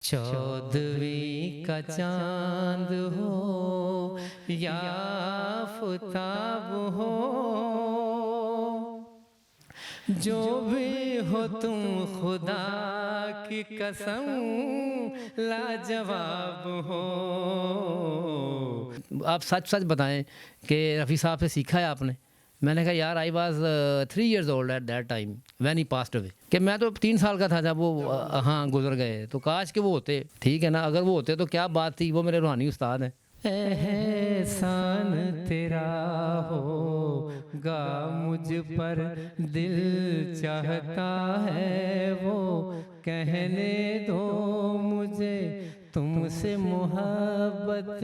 चौदहवीं का चांद हो या आफताब हो, जो भी हो तुम खुदा की कसम लाजवाब हो। आप सच सच बताएं कि रफ़ी साहब से सीखा है आपने? मैंने कहा यार I was 3 years old at that time when he passed away, कि मैं तो 3 साल का था जब वो हाँ गुजर गए। तो काश कि वो होते, ठीक है ना, अगर वो होते तो क्या बात थी। वो मेरे रूहानी उस्ताद हैं। एहसान तेरा होगा मुझ पर, दिल चाहता है वो कहने दो मुझे, तुमसे मोहब्बत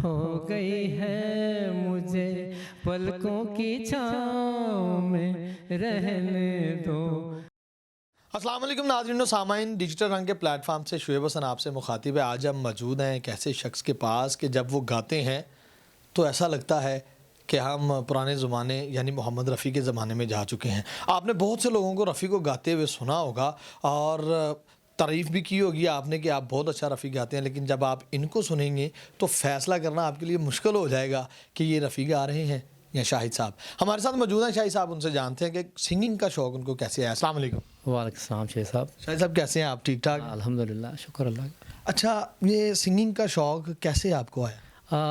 हो गई है मुझे, पलकों की छाँव में रहने दो। अस्सलाम वालेकुम नाज़रीन व सामाइन, डिजिटल रंग के प्लेटफॉर्म से शुएब हसन आपसे मुखातिब है। आज हम मौजूद हैं एक ऐसे शख्स के पास कि जब वो गाते हैं तो ऐसा लगता है कि हम पुराने ज़माने यानी मोहम्मद रफ़ी के ज़माने में जा चुके हैं। आपने बहुत से लोगों को रफ़ी को गाते हुए सुना होगा और तारीफ़ भी की होगी आपने कि आप बहुत अच्छा रफ़ी गाते हैं, लेकिन जब आप इनको सुनेंगे तो फ़ैसला करना आपके लिए मुश्किल हो जाएगा कि ये रफ़ी गा रहे हैं या शाहिद साहब। हमारे साथ मौजूद हैं शाहिद साहब, उनसे जानते हैं कि सिंगिंग का शौक़ उनको कैसे आया। अस्सलाम वालेकुम। वालेकुम सलाम शेख साहब। शाहिद साहब कैसे हैं आप? ठीक ठाक? अल्हम्दुलिल्लाह, शुक्र अल्लाह का। अच्छा, ये सिंगिंग का शौक़ कैसे आपको आया?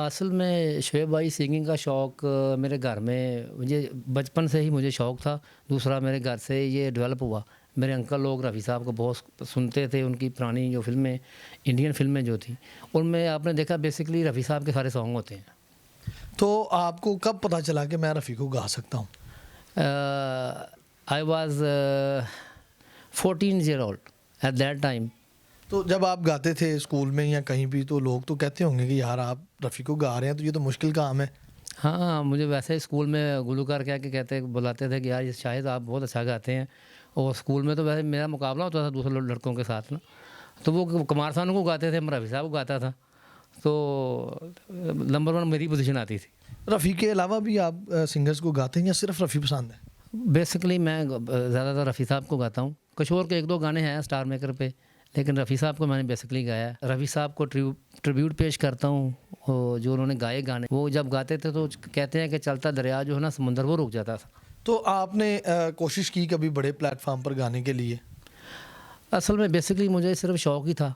असल में शुएब भाई, सिंगिंग का शौक़ मेरे घर में, मुझे बचपन से ही मुझे शौक़ था। दूसरा मेरे घर से ये डेवलप हुआ। मेरे अंकल लोग रफ़ी साहब को बहुत सुनते थे। उनकी पुरानी जो फ़िल्में, इंडियन फ़िल्में जो थी, उनमें आपने देखा बेसिकली रफ़ी साहब के सारे सॉन्ग होते हैं। तो आपको कब पता चला कि मैं रफ़ी को गा सकता हूँ? I was 14 year old at that time. तो जब आप गाते थे स्कूल में या कहीं भी, तो लोग तो कहते होंगे कि यार आप रफ़ी को गा रहे हैं तो ये तो मुश्किल काम है। हाँ, मुझे वैसे ही स्कूल में गुलूकार कह के कहते बुलाते थे कि यार ये शाहिद आप बहुत अच्छा गाते हैं। और स्कूल में तो वैसे मेरा मुकाबला होता था दूसरे लड़कों के साथ ना, तो वो कुमार सानू को गाते थे, मैं रफ़ी साहब को गाता था, तो नंबर 1 मेरी पोजीशन आती थी। रफ़ी के अलावा भी आप सिंगर्स को गाते हैं या सिर्फ रफ़ी पसंद है? बेसिकली मैं ज़्यादातर रफ़ी साहब को गाता हूँ। किशोर के 1-2 गाने हैं स्टार मेकर पे, लेकिन रफ़ी साहब को मैंने बेसिकली गाया है। रफ़ी साहब को ट्रिब्यूट पेश करता हूँ। जो उन्होंने गाए गाने, वो जब गाते थे तो कहते हैं कि चलता दरिया जो है ना, समुंदर वो रुक जाता था। तो आपने कोशिश की कभी बड़े प्लेटफॉर्म पर गाने के लिए? असल में बेसिकली मुझे सिर्फ शौक़ ही था।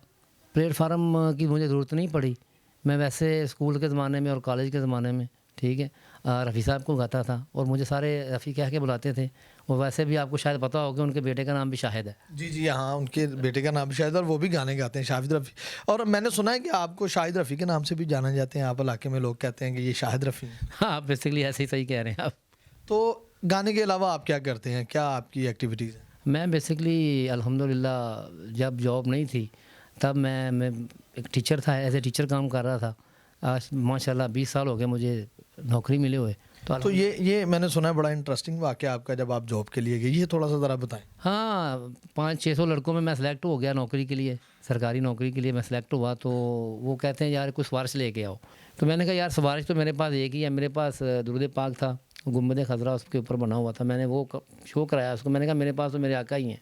प्लेटफार्म की मुझे ज़रूरत नहीं पड़ी। मैं वैसे स्कूल के ज़माने में और कॉलेज के ज़माने में, ठीक है, रफ़ी साहब को गाता था और मुझे सारे रफ़ी कह के बुलाते थे। और वैसे भी आपको शायद पता होगा उनके बेटे का नाम भी शाहिद है। जी, जी, हाँ, उनके बेटे का नाम भी शाहिद है और वो भी गाने गाते हैं, शाहिद रफ़ी। और मैंने सुना है कि आपको शाहिद रफ़ी के नाम से भी जाना जाते हैं, आप इलाके में लोग कहते हैं कि ये शाहिद रफ़ी हैं। हाँ, बेसिकली ऐसे ही सही कह रहे हैं आप। तो गाने के अलावा आप क्या करते हैं? क्या आपकी एक्टिविटीज़ हैं? मैं बेसिकली अल्हम्दुलिल्लाह जब जॉब नहीं थी तब मैं एक टीचर था, एज़ ए टीचर काम कर रहा था। आज माशाल्लाह 20 साल हो गए मुझे नौकरी मिले हुए। तो ये मैंने सुना है बड़ा इंटरेस्टिंग वाक़या आपका जब आप जॉब के लिए गए, ये थोड़ा-सा ज़रा बताएँ? हाँ, 500-600 लड़कों में मैं सेलेक्ट हो गया नौकरी के लिए, सरकारी नौकरी के लिए मैं सेलेक्ट हुआ। तो वो कहते हैं यार कोई सिफ़ारिश लेके आओ। तो मैंने कहा यार सिफ़ारिश तो मेरे पास एक ही है, मेरे पास दुरूद पाक था, गुंबद खज़रा उसके ऊपर बना हुआ था, मैंने वो शो कराया उसको। मैंने कहा मेरे पास तो मेरे आका ही हैं,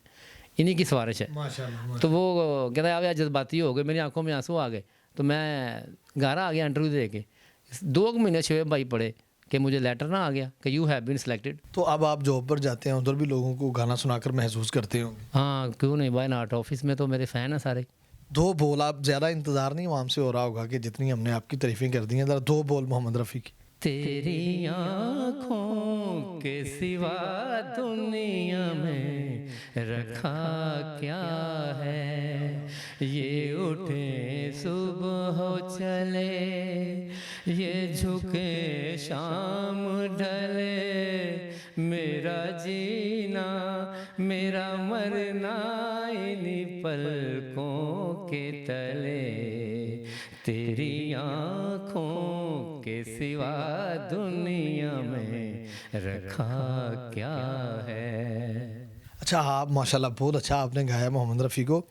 इन्हीं की सिफ़ारिश है। माशाल्लाह, तो वो कहता है आप यार जज़्बाती हो गए, मेरी आँखों में आँसू आ गए। तो मैं घर आ गया इंटरव्यू दे के। 2 महीने शुएब भाई पढ़े कि मुझे लेटर ना आ गया कि यू हैव बीन सिलेक्टेड। तो अब आप जॉब पर जाते हैं, उधर भी लोगों को गाना सुनाकर महसूस करते होंगे? हाँ, क्यों नहीं, व्हाई नॉट। ऑफ़िस में तो मेरे फ़ैन हैं सारे। 2 बोल, आप ज़्यादा इंतज़ार नहीं वहाँ से हो रहा होगा कि जितनी हमने आपकी तारीफ़ें कर दी हैं, ज़रा 2 बोल मोहम्मद रफ़ी की। तेरी आँखों के सिवा दुनिया में रखा क्या है, ये उठे सुबह चले, ये झुके शाम ढले, मेरा जीना मेरा मरना इन्हीं पलकों के तले, तेरी आँखों के सिवा दुनिया में रखा क्या है। अच्छा, आप माशाल्लाह बहुत अच्छा आपने गाया मोहम्मद रफ़ी को।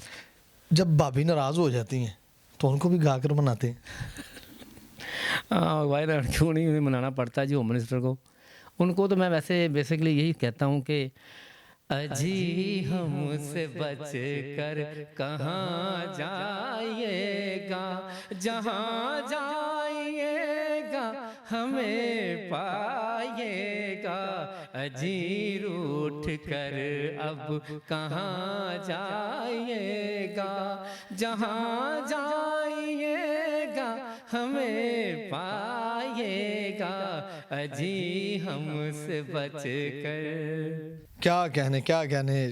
जब भाभी नाराज़ हो जाती हैं, तो उनको भी गाकर मनाते हैं? हाँ, वाई नॉट, क्यों नहीं, मनाना पड़ता है जी होम मिनिस्टर को। उनको तो मैं वैसे बेसिकली यही कहता हूँ कि अजी हमसे बच कर कहाँ जाइएगा, जहाँ जाइएगा हमें पाइएगा। अजी रूठ कर अब कहाँ जाइएगा, जहाँ जाइएगा हमें पाइएगा। अजी हमसे बच कर। क्या कहने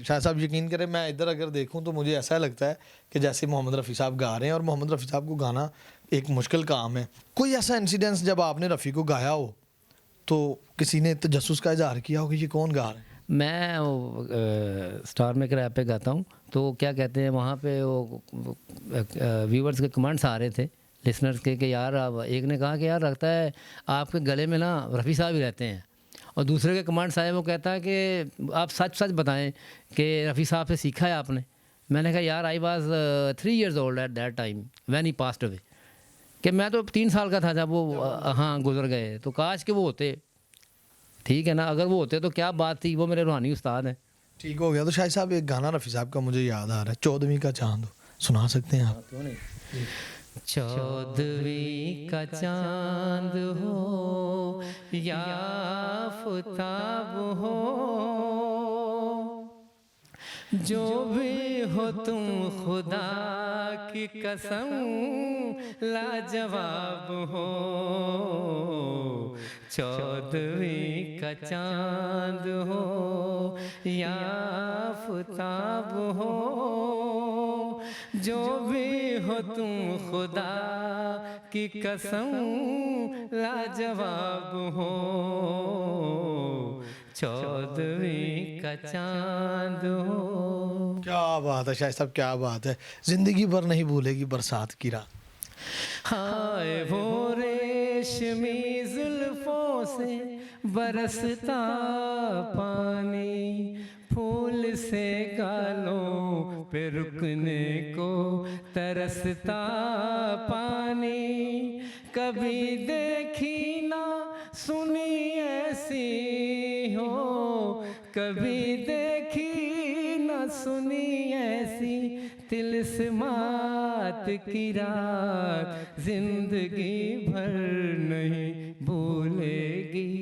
शाह साहब, यकीन करें मैं इधर अगर देखूं तो मुझे ऐसा लगता है कि जैसे मोहम्मद रफ़ी साहब गा रहे हैं, और मोहम्मद रफ़ी साहब को गाना एक मुश्किल काम है। कोई ऐसा इंसिडेंस जब आपने रफ़ी को गाया हो तो किसी ने तजस्सुस का इजहार किया हो कि ये कौन गा रहा है? मैं स्टार मेकर ऐप पे गाता हूँ, तो क्या कहते हैं वहाँ पे वो व्यूवर्स के कमेंट्स आ रहे थे लिसनर्स के कि यार अब एक ने कहा कि यार लगता है आपके गले में ना रफ़ी साहब ही रहते हैं, और दूसरे के कमेंट्स आए वो कहता है कि आप सच सच बताएं कि रफ़ी साहब से सीखा है आपने। मैंने कहा यार I was 3 years old at that time when he passed away, कि मैं तो 3 साल का था जब वो हाँ गुजर गए। तो काश कि वो होते, ठीक है ना, अगर वो होते तो क्या बात थी। वो मेरे रूहानी उस्ताद हैं। ठीक हो गया। तो शाह साहब एक गाना रफ़ी साहब का मुझे याद आ रहा है, 14वीं का चांद हो, सुना सकते हैं आप? क्यों नहीं। 14वीं का चांद हो या आफताब हो, जो भी हो तुम खुदा की कसम लाजवाब हो। 14वीं का चांद हो या आफताब हो, जो भी हो तुम खुदा की कसम लाजवाब हो। 14वीं का चांद हो। क्या बात है शाह साहब, क्या बात है। ज़िंदगी भर नहीं भूलेगी बरसात की रात। हाय वो रेशमी जुल्फों से बरसता पानी, फूल से गालों पे रुकने को तरसता पानी। कभी देखी ना सुनी ऐसी हो, कभी देखी ना सुनी ऐसी तिलिस्मात की रात। जिंदगी भर नहीं भूलेगी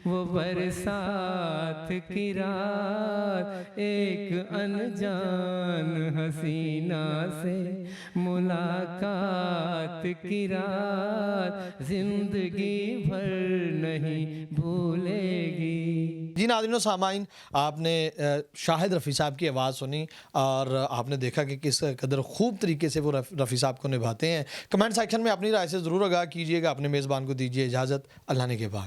वो बरसात की रात। एक अनजान हसीना से मुलाकात की रात, जिंदगी भर नहीं भूलेगी। जी नाज़रीन सामाइन, आपने शाहिद रफ़ी साहब की आवाज़ सुनी और आपने देखा कि किस कदर खूब तरीके से वो रफ़ी साहब को निभाते हैं। कमेंट सेक्शन में अपनी राय से ज़रूर आगाह कीजिएगा। अपने मेज़बान को दीजिए इजाज़त। अल्लाह ने के बाद।